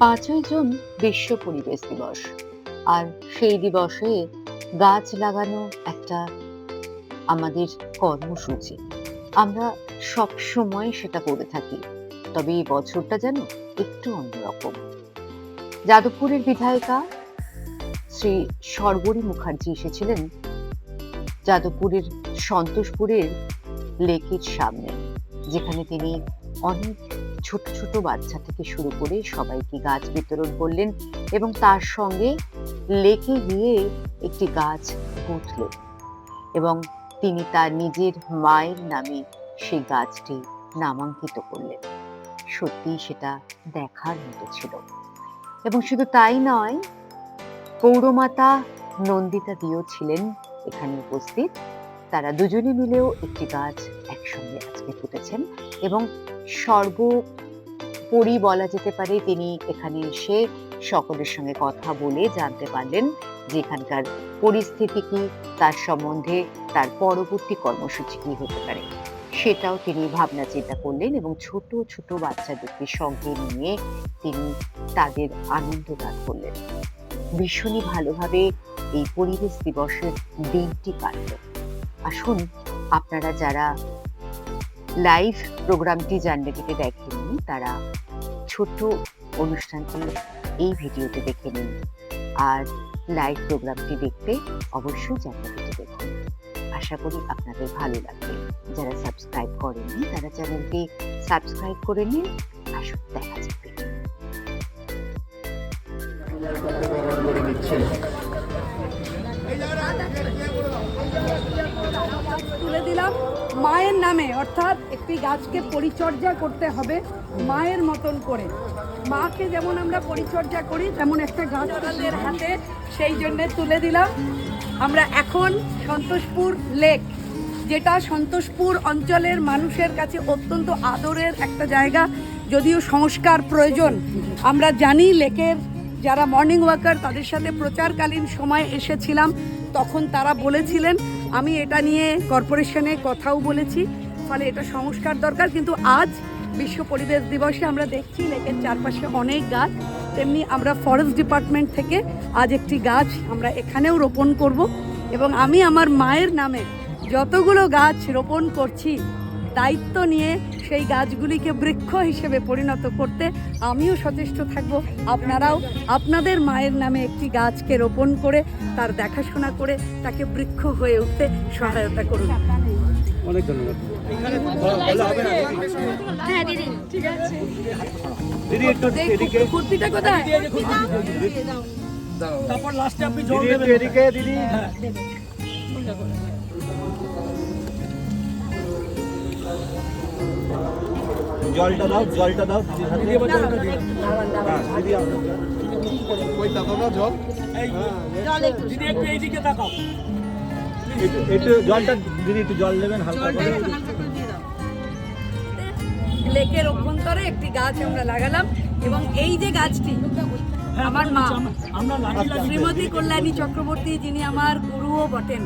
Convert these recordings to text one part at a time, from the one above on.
5ই June বিশ্ব পরিবেশ দিবস। আর সেই দিবসে গাছ লাগানো একটা আমাদের কর্মসূচি। আমরা সব সময় সেটা করে থাকি, তবে এই বছরটা যেন একটু অন্যরকম। যাদবপুরের বিধায়িকা শ্রী শর্বরী মুখার্জি এসেছিলেন যাদবপুরের সন্তোষপুরের লেকের সামনে, যেখানে তিনি অনেক ছোট ছোট বাচ্চা থেকে শুরু করে সবাইকে গাছ বিতরণ করলেন এবং তার সঙ্গে লেকে গিয়ে একটি গাছ পুঁতলেন এবং তিনি তার নিজের মায়ের নামে সেই গাছটি নামাঙ্কিত করলেন। সত্যি সেটা দেখার মতো ছিল। এবং শুধু তাই নয়, পৌরমাতা নন্দিতা দিও ছিলেন এখানে উপস্থিত। তারা দুজনে মিলেও একটি গাছ একসঙ্গে আজকে পুঁতেছেন এবং সর্বোপরি বলা যেতে পারে তিনি এখানে এসে সকলের সঙ্গে কথা বলে জানতে পারলেন যে এখানকার পরিস্থিতি কি, তার সম্বন্ধে তার পরবর্তী কর্মসূচি কি হতে পারে সেটাও তিনি ভাবনা চিন্তা করলেন এবং ছোট ছোট বাচ্চাদেরকে সঙ্গে নিয়ে তিনি তাদের আনন্দ দান করলেন। ভীষণই ভালোভাবে এই পরিবেশ দিবসের দিনটি কাটল। আসুন, আপনারা যারা লাইভ প্রোগ্রামটি জার্নালিতে দেখেননি তারা ছোট্ট অনুষ্ঠানটি এই ভিডিওতে দেখে নিন, আর লাইভ প্রোগ্রামটি দেখতে অবশ্যই চ্যানেলটি দেখুন। আশা করি আপনাদের ভালো লাগবে। যারা সাবস্ক্রাইব করেননি তারা চ্যানেলটি সাবস্ক্রাইব করে নিন। আসুন দেখা যাবে। তুলে দিলাম মায়ের নামে, অর্থাৎ একটি গাছকে পরিচর্যা করতে হবে মায়ের মতন করে। মাকে যেমন আমরা পরিচর্যা করি তেমন একটা গাছ আমাদের হাতে, সেই জন্যে তুলে দিলাম। আমরা এখন সন্তোষপুর লেক, যেটা সন্তোষপুর অঞ্চলের মানুষের কাছে অত্যন্ত আদরের একটা জায়গা, যদিও সংস্কার প্রয়োজন। আমরা জানি লেকের যারা মর্নিং ওয়াকার তাদের সাথে প্রচারকালীন সময় এসেছিলাম, তখন তারা বলেছিলেন, আমি এটা নিয়ে কর্পোরেশনে কথাও বলেছি, ফলে এটা সংস্কার দরকার। কিন্তু আজ বিশ্ব পরিবেশ দিবসে আমরা দেখছি লেকের চারপাশে অনেক গাছ, তেমনি আমরা ফরেস্ট ডিপার্টমেন্ট থেকে আজ একটি গাছ আমরা এখানেও রোপণ করব এবং আমি আমার মায়ের নামে যতগুলো গাছ রোপণ করছি দায়িত্ব নিয়ে সেই গাছগুলিকে বৃক্ষ হিসেবে পরিণত করতে আমিও সচেষ্ট থাকব। আপনারাও আপনাদের মায়ের নামে একটি গাছকে রোপণ করে তার দেখাশোনা করে তাকে বৃক্ষ হয়ে উঠতে সহায়তা করুন। অনেক ধন্যবাদ। হ্যাঁ দিদি, ঠিক আছে। দিদি একটু এদিকে, কুর্তিটা কোথায়? তারপর লাস্টে আপনি জল দেবেন এদিকে দিদি। জলটা দাও, জলটা দাও দিদি, এবার জলটা দিদি। হ্যাঁ দিদি, ওই দাও না জল, এই দিদি একটু এইদিকে তাকাও, একটু জলটা দিদি, একটু জল দেবেন হালকা করে। লেকের অভ্যন্তরে একটি গাছ আমরা লাগালাম এবং এই যে গাছটি আমার মা শ্রীমতী কল্যাণী চক্রবর্তী, যিনি আমার গুরুও বটেন,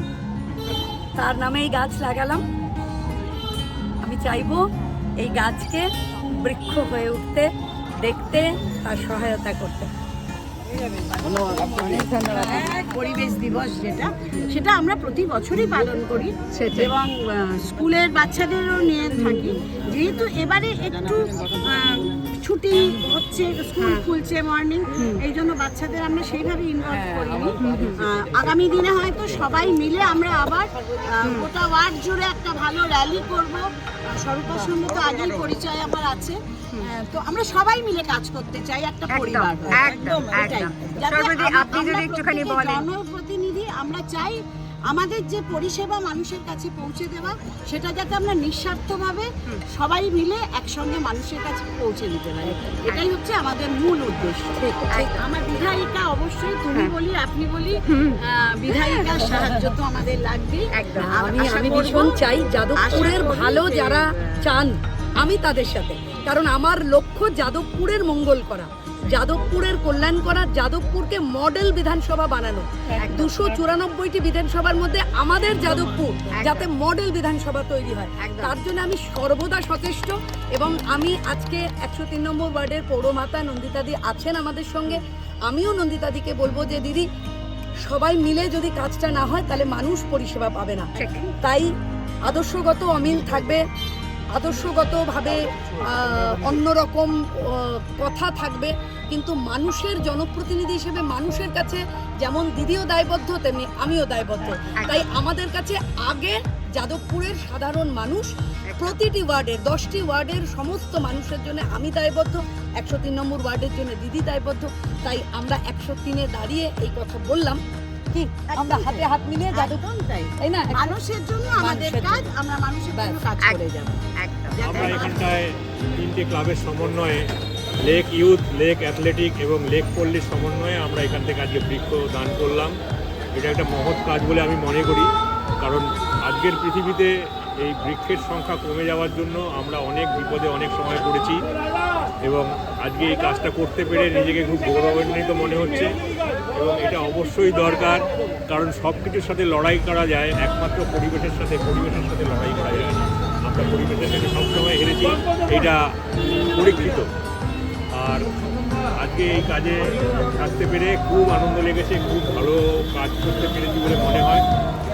তার নামেই গাছ লাগালাম। আমি চাইবো এই গাছকে বৃক্ষ হয়ে উঠতে, দেখতে, তার সহায়তা করতে। অনেক ধন্যবাদ। পরিবেশ দিবস সেটা আমরা প্রতি বছরই পালন করি এবং স্কুলের বাচ্চাদেরও নিয়ে থাকি। যেহেতু এবারে একটু ছুটি হচ্ছে, স্কুল খুলছে মর্নিং, এই জন্য বাচ্চাদের আমরা সেইভাবে ইনভলভ করিনি। আগামী দিনে হয়তো সবাই মিলে আমরা আবার গোটা ওয়ার্ড জুড়ে একটা ভালো র্যালি করব। স্বরূপার সঙ্গে তো আগেই পরিচয় আমার আছে, তো আমরা সবাই মিলে কাজ করতে চাই একটা পরিবার। একদম আপনি যদি একটুখানি বলেন, জনপ্রতিনিধি আমরা চাই আমাদের যে পরিষেবা মানুষের কাছে পৌঁছে দেওয়া, সেটা যাতে আমরা নিঃস্বার্থভাবে সবাই মিলে একসঙ্গে মানুষের কাছে পৌঁছে দিতে পারি, এটাই হচ্ছে আমাদের মূল উদ্দেশ্য। আমার বিধায়িকা, অবশ্যই তুমি বলি আপনি বলি, বিধায়িকার সাহায্য তো আমাদের লাগবে। একদম আমি ভীষণ চাই যাদবপুরের ভালো যারা চান, আমি তাদের সাথে, কারণ আমার লক্ষ্য যাদবপুরের মঙ্গল করা। যাদবপুরের কল্যাণ করা, যাদবপুরকে মডেল বিধানসভা বানানো। 294টি বিধানসভার মধ্যে আমাদের যাদবপুর যাতে মডেল বিধানসভা তৈরি হয়, তার জন্য আমি সর্বদা সচেষ্ট। এবং আমি আজকে 103 নম্বর ওয়ার্ডের পৌরমাতা নন্দিতাদি আছেন আমাদের সঙ্গে। আমিও নন্দিতাদিকে বলবো যে দিদি, সবাই মিলে যদি কাজটা না হয় তাহলে মানুষ পরিষেবা পাবে না। তাই আদর্শগত অমিল থাকবে, আদর্শগতভাবে অন্যরকম কথা থাকবে, কিন্তু মানুষের জনপ্রতিনিধি হিসেবে মানুষের কাছে যেমন দিদিও দায়বদ্ধ তেমনি আমিও দায়বদ্ধ। তাই আমাদের কাছে আগে যাদবপুরের সাধারণ মানুষ, প্রতিটি ওয়ার্ডের 10টি ওয়ার্ডের সমস্ত মানুষের জন্য আমি দায়বদ্ধ, 103 নম্বর ওয়ার্ডের জন্য দিদি দায়বদ্ধ। তাই আমরা 103-এ দাঁড়িয়ে এই কথা বললাম, কি আমরা হাতে হাত মিলিয়ে যাদবপুর, তাই না, মানুষের জন্য আমাদের কাজ, আমরা মানুষের জন্য কাজ করে যাব। আমরা এখানটায় 3টে ক্লাবের সমন্বয়ে, লেক ইউথ, লেক অ্যাথলেটিক এবং লেক পল্লীর সমন্বয়ে আমরা এখান থেকে আজকে বৃক্ষ দান করলাম। এটা একটা মহৎ কাজ বলে আমি মনে করি, কারণ আজকের পৃথিবীতে এই বৃক্ষের সংখ্যা কমে যাওয়ার জন্য আমরা অনেক বিপদে অনেক সময় পড়েছি, এবং আজকে এই কাজটা করতে পেরে নিজেকে খুব গৌরবান্বিত মনে হচ্ছে। এবং এটা অবশ্যই দরকার, কারণ সব কিছুর সাথে লড়াই করা যায়, একমাত্র পরিবেশের সাথে লড়াই করা যায় না। আমরা পরিবেশের সাথে সবসময় হেরেছি, এটা পরীক্ষিত। আর আজকে এই কাজে থাকতে পেরে খুব আনন্দ লেগেছে, খুব ভালো কাজ করতে পেরেছি বলে মনে হয়।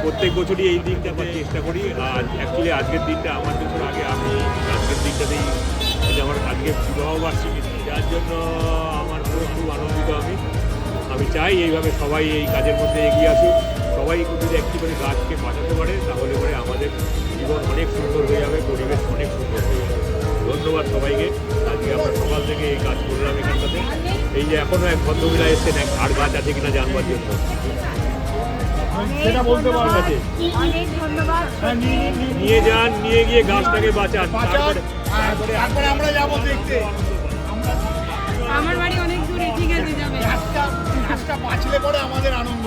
প্রত্যেক বছরই এই দিনটা আমরা চেষ্টা করি। আর অ্যাকচুয়ালি আজকের দিনটা আমার বছর আগে, আমি আজকের দিনটাতেই, এটা আমার আজকে বিবাহবার্ষিকী, যার জন্য আমার খুব আনন্দিত। আমি চাই এইভাবে সবাই এই কাজের মধ্যে এগিয়ে আসুক। সবাই যদি একটি করে গাছকে বাঁচাতে পারে তাহলে পরে আমাদের জীবন অনেক সুন্দর হয়ে যাবে, পরিবেশ অনেক সুন্দর হয়ে যাবে। ধন্যবাদ সবাইকে। আজকে আমরা সকাল থেকে এই কাজ করলাম এখানটাতে। এই যে এখনও এক ভদ্রমহিলা এসছেন, আর গাছ আছে কিনা জানবার জন্য, সেটা বলতে পারবেন আছে। নিয়ে যান, নিয়ে গিয়ে গাছটাকে বাঁচান, তারপরে আমরা যাবো দেখতে। আমার বাড়ি অনেক দূরে, ঠিক আছে যাবে। গাছটা বাঁচলে পরে আমাদের আনন্দ।